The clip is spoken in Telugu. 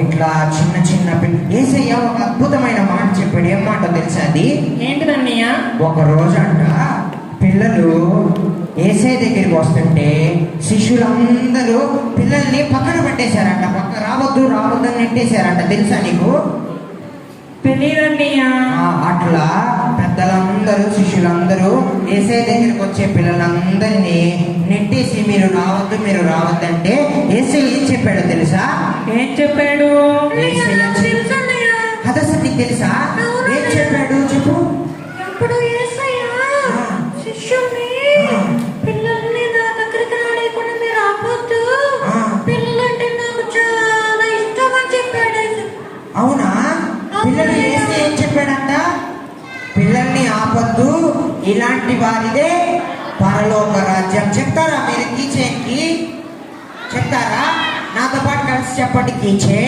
ఇట్లా చిన్న చిన్న యేసయ్య ఒక అద్భుతమైన మాట చెప్పాడు. ఏం మాట తెలుసా? అది ఏంటిదన్నయ్య? ఒక రోజంట పిల్లలు యేసయ్య దగ్గరికి వస్తుంటే శిష్యులందరూ పిల్లల్ని పక్కన పెట్టేశారంట. పక్క రావద్దు రావద్దు అని నెట్టేశారంట. తెలుసా నీకు? తెలియదన్నయ్య. అట్లా పెద్దలందరూ శిష్యులందరూ యేసయ్య దగ్గరికి వచ్చే పిల్లలందరినీ నెట్టేసి మీరు రావద్దు అంటే యేసయ్య ఏం చెప్పాడో తెలుసా? ఏం చెప్పాడు? అది అసలు నీకు తెలుసా? ఏం చెప్పాడు చెప్పు. ఎప్పుడు యేసయ్య శిష్యుల్ని పిల్లల్ని నా దగ్గరికి రాలేకుండా మీరు ఆపొద్దు, పిల్లలంటే నాకు చాలా ఇష్టం అని చెప్పాడు. అవునా? పిల్లలు యేసయ్య ఏం చెప్పాడంట? పిల్లల్ని ఆపొద్దు, ఇలాంటి వారిదే పరలోక రాజ్యం. చెప్తారా మీరు? కీచేన్కి చెప్తారా? నాతో పాటు కలిసి చెప్పండి. కీచే